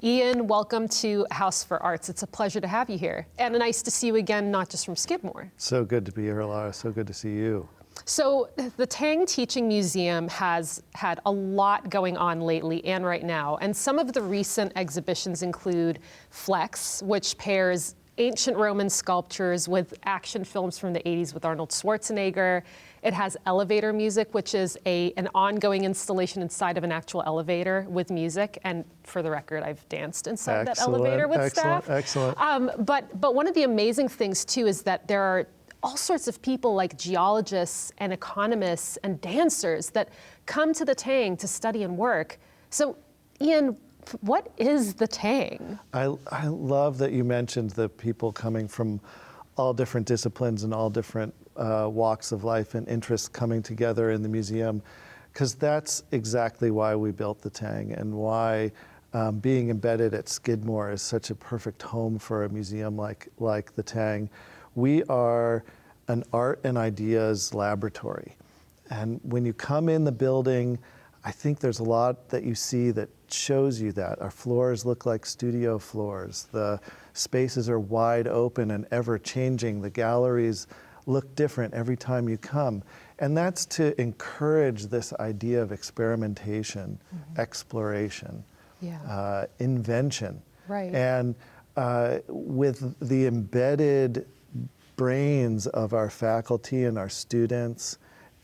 Ian, welcome to House for Arts. It's a pleasure to have you here. And nice to see you again, not just from Skidmore. So good to be here, Laura. So good to see you. So the Tang Teaching Museum has had a lot going on lately and right now. And some of the recent exhibitions include Flex, which pairs ancient Roman sculptures with action films from the 80s with Arnold Schwarzenegger. It has elevator music, which is an ongoing installation inside of an actual elevator with music. And for the record, I've danced inside that elevator with staff. Excellent. But one of the amazing things, too, is that there are all sorts of people like geologists and economists and dancers that come to the Tang to study and work. So, Ian, what is the Tang? I love that you mentioned the people coming from all different disciplines and all different walks of life and interests coming together in the museum, because that's exactly why we built the Tang and why being embedded at Skidmore is such a perfect home for a museum like the Tang. We are an art and ideas laboratory. And when you come in the building, I think there's a lot that you see that shows you that. Our floors look like studio floors. The spaces are wide open and ever changing. The galleries look different every time you come. And that's to encourage this idea of experimentation, exploration, invention. Right. And with the embedded brains of our faculty and our students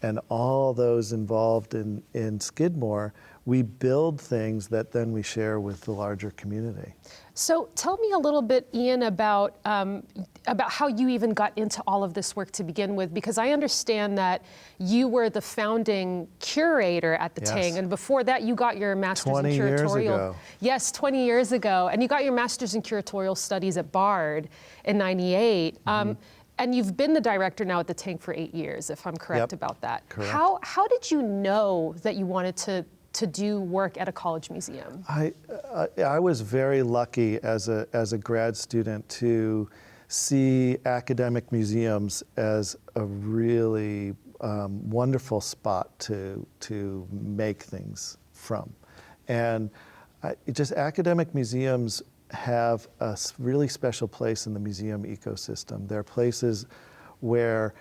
and all those involved in Skidmore, we build things that then we share with the larger community. So tell me a little bit, Ian, about how you even got into all of this work to begin with, because I understand that you were the founding curator at the Tang, and before that you got your master's in curatorial. 20 years ago. Yes, 20 years ago, and you got your master's in curatorial studies at Bard in '98. And you've been the director now at the Tang for 8 years, if I'm correct about that. Correct. How did you know that you wanted to do work at a college museum? I was very lucky as a grad student to see academic museums as a really wonderful spot to make things from. And just academic museums have a really special place in the museum ecosystem. They're places where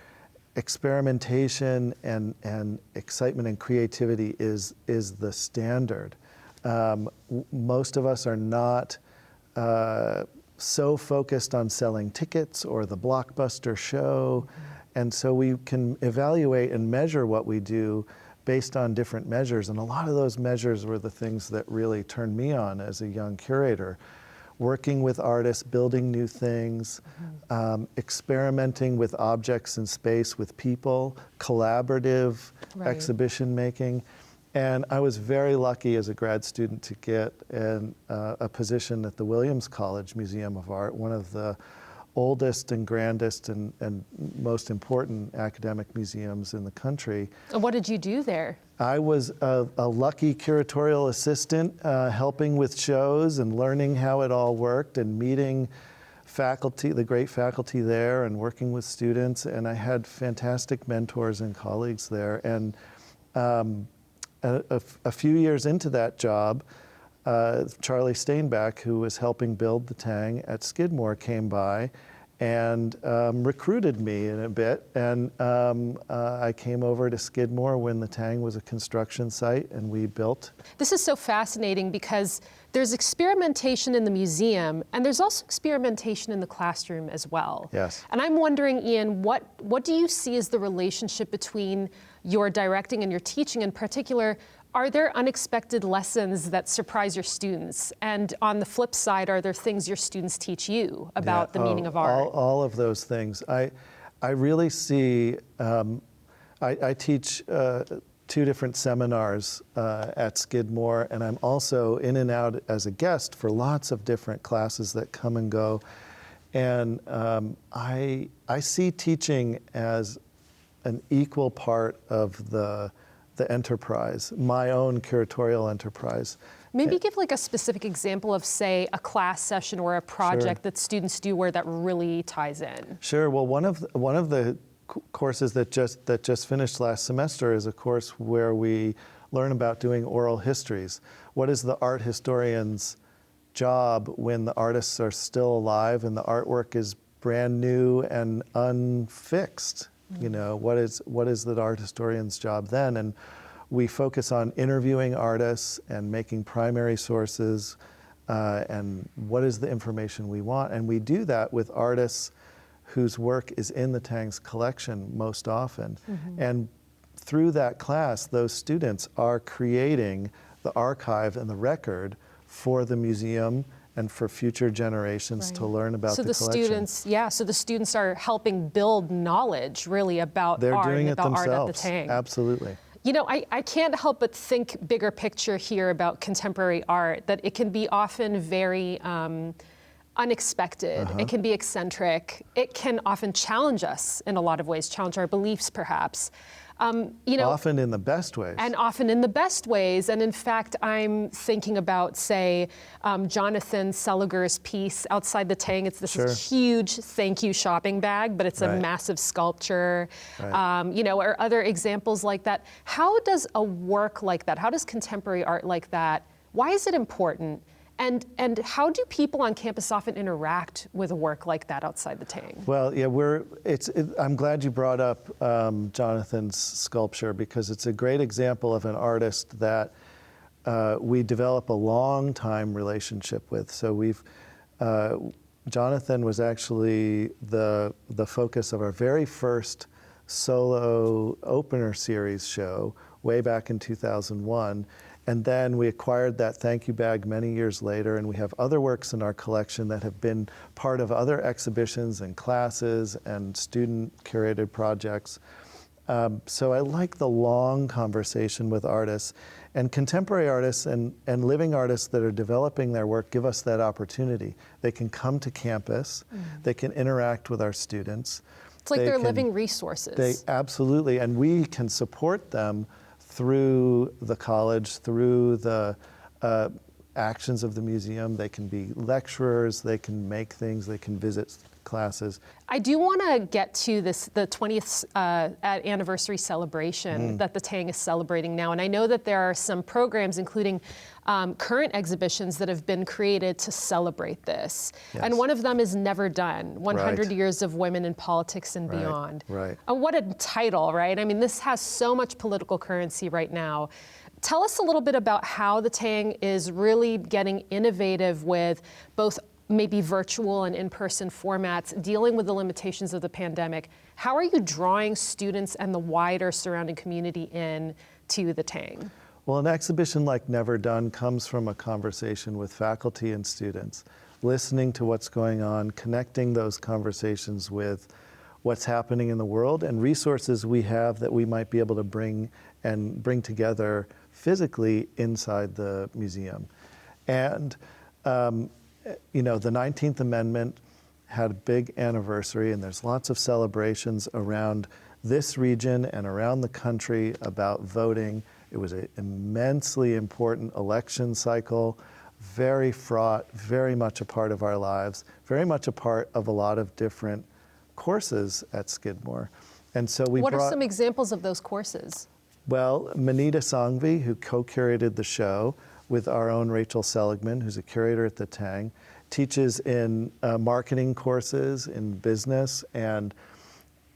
experimentation and excitement and creativity is the standard. Most of us are not so focused on selling tickets or the blockbuster show, and so we can evaluate and measure what we do based on different measures, and a lot of those measures were the things that really turned me on as a young curator. Working with artists, building new things, experimenting with objects in space, with people, collaborative exhibition making. And I was very lucky as a grad student to get a position at the Williams College Museum of Art, one of the oldest and grandest and most important academic museums in the country. And what did you do there? I was a lucky curatorial assistant, helping with shows and learning how it all worked and meeting faculty, the great faculty there, and working with students. And I had fantastic mentors and colleagues there. And a few years into that job, Charlie Steinbach, who was helping build the Tang at Skidmore, came by and recruited me in a bit. And I came over to Skidmore when the Tang was a construction site, and we built. This is so fascinating because there's experimentation in the museum, and there's also experimentation in the classroom as well. Yes. And I'm wondering, Ian, what do you see as the relationship between your directing and your teaching? In particular, are there unexpected lessons that surprise your students? And on the flip side, are there things your students teach you about the meaning of art? All of those things. I really see, I teach 2 different seminars at Skidmore, and I'm also in and out as a guest for lots of different classes that come and go. And I see teaching as an equal part of the enterprise, my own curatorial enterprise. Maybe give like a specific example of, say, a class session or a project that students do where that really ties in. Sure. Well, one of the courses that just finished last semester is a course where we learn about doing oral histories. What is the art historian's job when the artists are still alive and the artwork is brand new and unfixed. You know, what is the art historian's job then? And we focus on interviewing artists and making primary sources and what is the information we want. And we do that with artists whose work is in the Tang's collection most often. And through that class, those students are creating the archive and the record for the museum and for future generations to learn about the collection. So the students are helping build knowledge really about They're art doing and it about art at the themselves. Tang. Absolutely. You know, I can't help but think bigger picture here about contemporary art, that it can be often very unexpected. It can be eccentric. It can often challenge us in a lot of ways, challenge our beliefs perhaps. You know, Often in the best ways. and often in the best ways. And in fact, I'm thinking about, say, Jonathan Seliger's piece outside the Tang. It's this huge thank you shopping bag, but it's a massive sculpture. You know, or other examples like that. How does a work like that, how does contemporary art like that, why is it important? And how do people on campus often interact with a work like that outside the Tang? Well, yeah, I'm glad you brought up Jonathan's sculpture, because it's a great example of an artist that we develop a long time relationship with. So Jonathan was actually the focus of our very first solo opener series show way back in 2001. And then we acquired that thank you bag many years later, and we have other works in our collection that have been part of other exhibitions and classes and student curated projects. So I like the long conversation with artists, and contemporary artists and living artists that are developing their work give us that opportunity. They can come to campus, they can interact with our students. It's like they're living resources. Absolutely, and we can support them through the college, through the actions of the museum. They can be lecturers, they can make things, they can visit classes. I do want to get to the 20th anniversary celebration that the Tang is celebrating now. And I know that there are some programs, including current exhibitions, that have been created to celebrate this. Yes. And one of them is Never Done, 100 Years of Women in Politics and Beyond. Right. And what a title, right? I mean, this has so much political currency right now. Tell us a little bit about how the Tang is really getting innovative with both maybe virtual and in-person formats, dealing with the limitations of the pandemic. How are you drawing students and the wider surrounding community in to the Tang? Well, an exhibition like Never Done comes from a conversation with faculty and students, listening to what's going on, connecting those conversations with what's happening in the world and resources we have that we might be able to bring together physically inside the museum. And you know, the 19th Amendment had a big anniversary, and there's lots of celebrations around this region and around the country about voting. It was an immensely important election cycle, very fraught, very much a part of our lives, very much a part of a lot of different courses at Skidmore. And so What are some examples of those courses? Well, Manita Sanghvi, who co-curated the show with our own Rachel Seligman, who's a curator at the Tang, teaches in marketing courses, in business and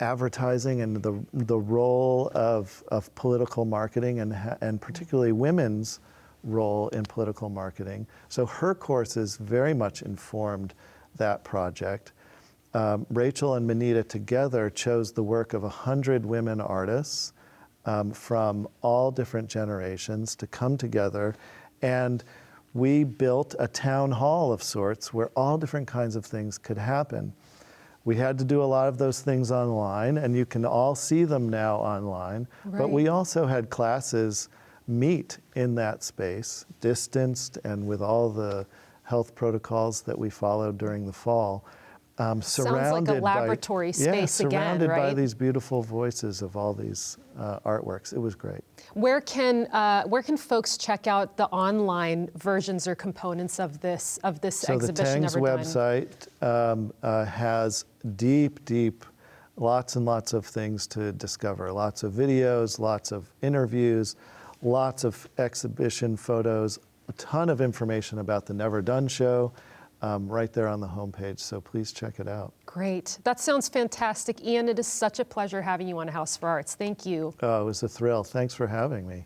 advertising, and the role of political marketing and particularly women's role in political marketing. So her courses very much informed that project. Rachel and Manita together chose the work of 100 women artists from all different generations to come together, and we built a town hall of sorts where all different kinds of things could happen. We had to do a lot of those things online, and you can all see them now online, but we also had classes meet in that space, distanced and with all the health protocols that we followed during the fall. Sounds like a laboratory space again, right? Surrounded by these beautiful voices of all these artworks. It was great. Where can folks check out the online versions or components of this exhibition? So the Tang's website has deep, lots and lots of things to discover. Lots of videos, lots of interviews, lots of exhibition photos, a ton of information about the Never Done show right there on the homepage, so please check it out. Great. That sounds fantastic. Ian, it is such a pleasure having you on House for Arts. Thank you. Oh, it was a thrill. Thanks for having me.